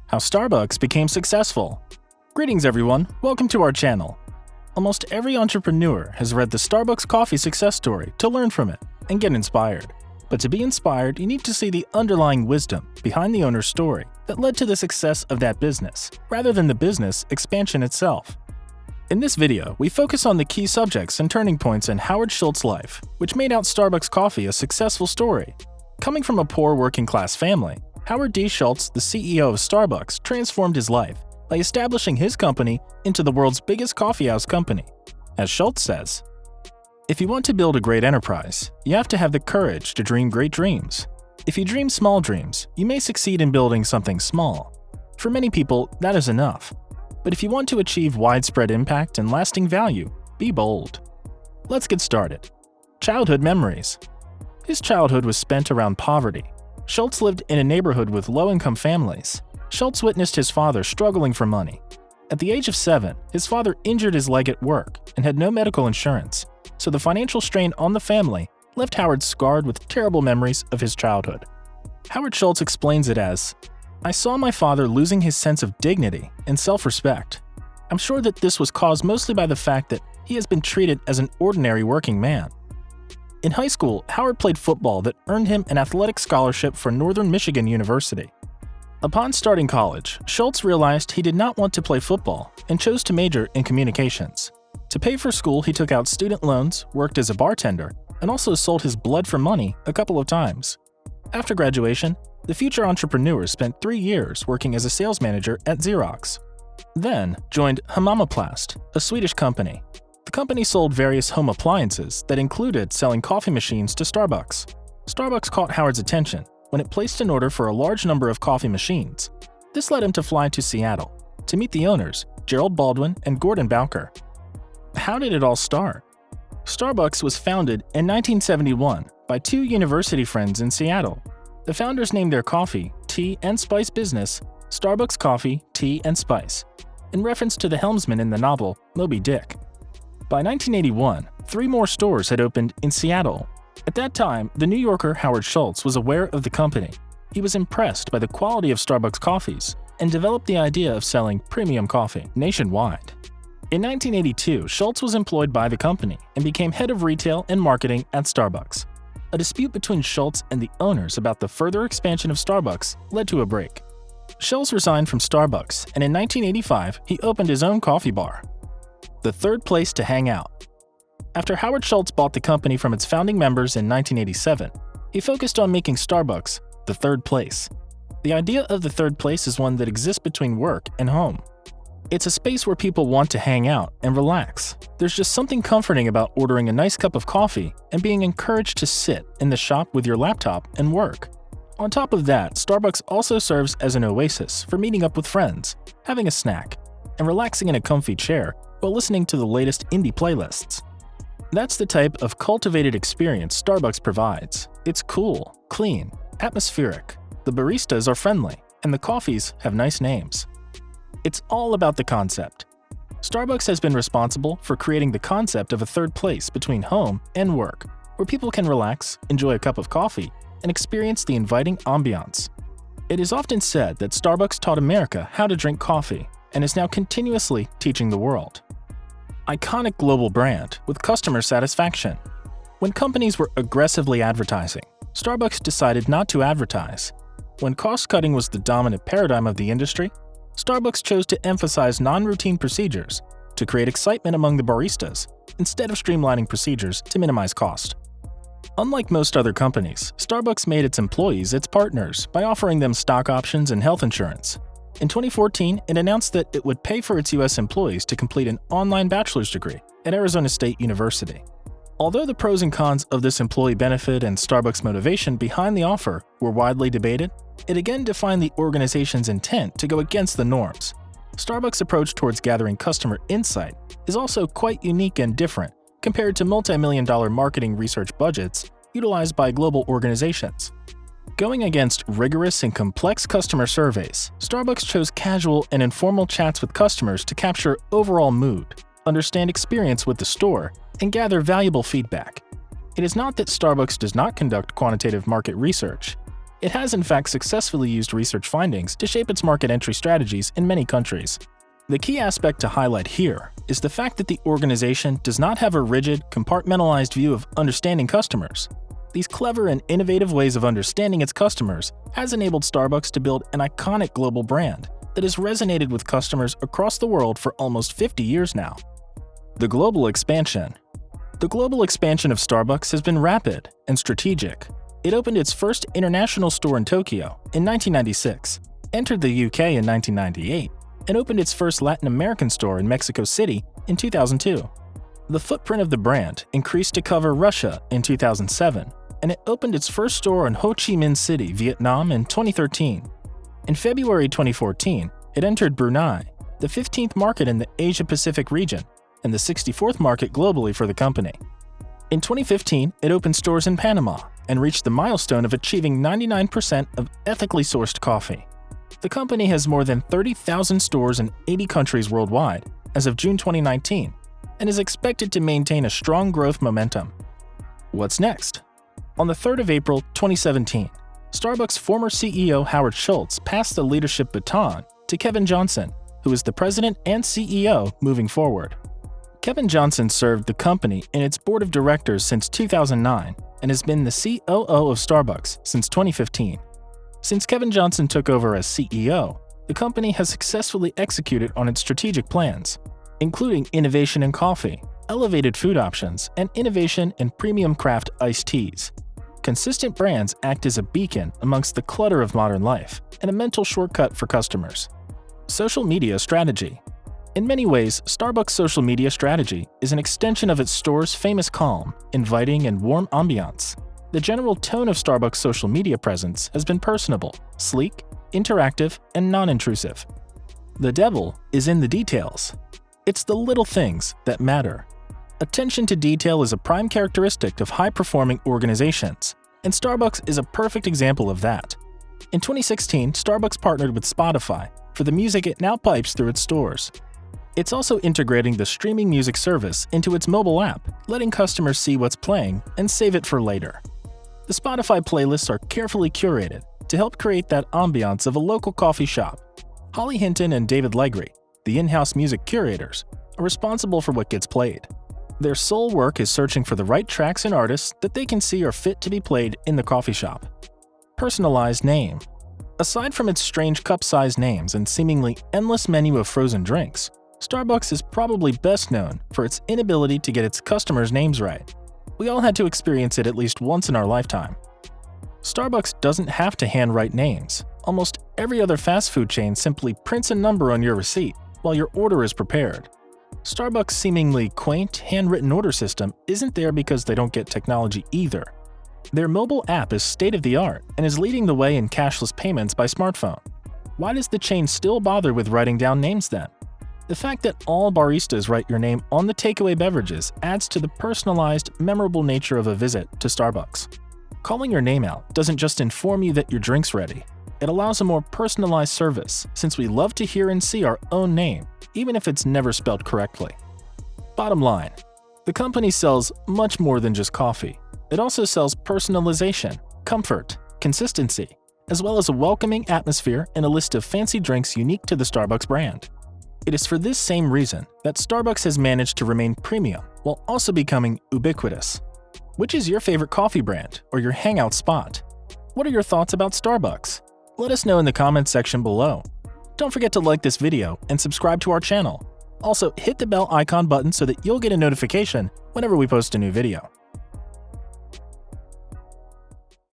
How Starbucks became successful. Greetings everyone, welcome to our channel. Almost every entrepreneur has read the Starbucks coffee success story to learn from it and get inspired. But to be inspired, you need to see the underlying wisdom behind the owner's story that led to the success of that business, rather than the business expansion itself. In this video, we focus on the key subjects and turning points in Howard Schultz's life, which made out Starbucks coffee a successful story. Coming from a poor working-class family, Howard D. Schultz, the CEO of Starbucks, transformed his life by establishing his company into the world's biggest coffeehouse company. As Schultz says, "If you want to build a great enterprise, you have to have the courage to dream great dreams. If you dream small dreams, you may succeed in building something small. For many people, that is enough. But if you want to achieve widespread impact and lasting value, be bold." Let's get started. Childhood memories. His childhood was spent around poverty. Schultz lived in a neighborhood with low-income families. Schultz witnessed his father struggling for money. At the age of 7, his father injured his leg at work and had no medical insurance, so the financial strain on the family left Howard scarred with terrible memories of his childhood. Howard Schultz explains it as, "I saw my father losing his sense of dignity and self-respect. I'm sure that this was caused mostly by the fact that he has been treated as an ordinary working man." In high school, Howard played football that earned him an athletic scholarship for Northern Michigan University. Upon starting college, Schultz realized he did not want to play football and chose to major in communications. To pay for school, he took out student loans, worked as a bartender, and also sold his blood for money a couple of times. After graduation, the future entrepreneur spent 3 years working as a sales manager at Xerox. Then joined Hemamaplast, a Swedish company. The company sold various home appliances that included selling coffee machines to Starbucks. Starbucks caught Howard's attention when it placed an order for a large number of coffee machines. This led him to fly to Seattle to meet the owners, Gerald Baldwin and Gordon Bowker. How did it all start? Starbucks was founded in 1971 by 2 university friends in Seattle. The founders named their coffee, tea, and spice business Starbucks Coffee, Tea, and Spice, in reference to the helmsman in the novel Moby Dick. By 1981, 3 more stores had opened in Seattle. At that time, the New Yorker Howard Schultz was aware of the company. He was impressed by the quality of Starbucks coffees and developed the idea of selling premium coffee nationwide. In 1982, Schultz was employed by the company and became head of retail and marketing at Starbucks. A dispute between Schultz and the owners about the further expansion of Starbucks led to a break. Schultz resigned from Starbucks, and in 1985, he opened his own coffee bar. The third place to hang out. After Howard Schultz bought the company from its founding members in 1987, he focused on making Starbucks the third place. The idea of the third place is one that exists between work and home. It's a space where people want to hang out and relax. There's just something comforting about ordering a nice cup of coffee and being encouraged to sit in the shop with your laptop and work. On top of that, Starbucks also serves as an oasis for meeting up with friends, having a snack, and relaxing in a comfy chair while listening to the latest indie playlists. That's the type of cultivated experience Starbucks provides. It's cool, clean, atmospheric, the baristas are friendly, and the coffees have nice names. It's all about the concept. Starbucks has been responsible for creating the concept of a third place between home and work, where people can relax, enjoy a cup of coffee, and experience the inviting ambiance. It is often said that Starbucks taught America how to drink coffee and is now continuously teaching the world. Iconic global brand with customer satisfaction. When companies were aggressively advertising, Starbucks decided not to advertise. When cost-cutting was the dominant paradigm of the industry, Starbucks chose to emphasize non-routine procedures to create excitement among the baristas instead of streamlining procedures to minimize cost. Unlike most other companies, Starbucks made its employees its partners by offering them stock options and health insurance. In 2014, it announced that it would pay for its U.S. employees to complete an online bachelor's degree at Arizona State University. Although the pros and cons of this employee benefit and Starbucks' motivation behind the offer were widely debated, it again defined the organization's intent to go against the norms. Starbucks' approach towards gathering customer insight is also quite unique and different compared to multi-million-dollar marketing research budgets utilized by global organizations. Going against rigorous and complex customer surveys, Starbucks chose casual and informal chats with customers to capture overall mood, understand experience with the store, and gather valuable feedback. It is not that Starbucks does not conduct quantitative market research. It has in fact successfully used research findings to shape its market entry strategies in many countries. The key aspect to highlight here is the fact that the organization does not have a rigid, compartmentalized view of understanding customers. These clever and innovative ways of understanding its customers has enabled Starbucks to build an iconic global brand that has resonated with customers across the world for almost 50 years now. The global expansion. The global expansion of Starbucks has been rapid and strategic. It opened its first international store in Tokyo in 1996, entered the UK in 1998, and opened its first Latin American store in Mexico City in 2002. The footprint of the brand increased to cover Russia in 2007, and it opened its first store in Ho Chi Minh City, Vietnam in 2013. In February 2014, it entered Brunei, the 15th market in the Asia-Pacific region, and the 64th market globally for the company. In 2015, it opened stores in Panama and reached the milestone of achieving 99% of ethically sourced coffee. The company has more than 30,000 stores in 80 countries worldwide as of June 2019 and is expected to maintain a strong growth momentum. What's next? On the 3rd of April 2017, Starbucks' former CEO Howard Schultz passed the leadership baton to Kevin Johnson, who is the president and CEO moving forward. Kevin Johnson served the company in its board of directors since 2009 and has been the COO of Starbucks since 2015. Since Kevin Johnson took over as CEO, the company has successfully executed on its strategic plans, including innovation in coffee, elevated food options, and innovation in premium craft iced teas. Consistent brands act as a beacon amongst the clutter of modern life and a mental shortcut for customers. Social media strategy. In many ways, Starbucks' social media strategy is an extension of its store's famous calm, inviting, and warm ambiance. The general tone of Starbucks' social media presence has been personable, sleek, interactive, and non-intrusive. The devil is in the details. It's the little things that matter. Attention to detail is a prime characteristic of high-performing organizations, and Starbucks is a perfect example of that. In 2016, Starbucks partnered with Spotify for the music it now pipes through its stores. It's also integrating the streaming music service into its mobile app, letting customers see what's playing and save it for later. The Spotify playlists are carefully curated to help create that ambiance of a local coffee shop. Holly Hinton and David Legri, the in-house music curators, are responsible for what gets played. Their sole work is searching for the right tracks and artists that they can see are fit to be played in the coffee shop. Personalized name. Aside from its strange cup-sized names and seemingly endless menu of frozen drinks, Starbucks is probably best known for its inability to get its customers' names right. We all had to experience it at least once in our lifetime. Starbucks doesn't have to handwrite names. Almost every other fast food chain simply prints a number on your receipt while your order is prepared. Starbucks' seemingly quaint, handwritten order system isn't there because they don't get technology either. Their mobile app is state-of-the-art and is leading the way in cashless payments by smartphone. Why does the chain still bother with writing down names then? The fact that all baristas write your name on the takeaway beverages adds to the personalized, memorable nature of a visit to Starbucks. Calling your name out doesn't just inform you that your drink's ready. It allows a more personalized service, since we love to hear and see our own name, even if it's never spelled correctly. Bottom line, the company sells much more than just coffee. It also sells personalization, comfort, consistency, as well as a welcoming atmosphere and a list of fancy drinks unique to the Starbucks brand. It is for this same reason that Starbucks has managed to remain premium while also becoming ubiquitous. Which is your favorite coffee brand or your hangout spot? What are your thoughts about Starbucks? Let us know in the comments section below. Don't forget to like this video and subscribe to our channel. Also, hit the bell icon button so that you'll get a notification whenever we post a new video.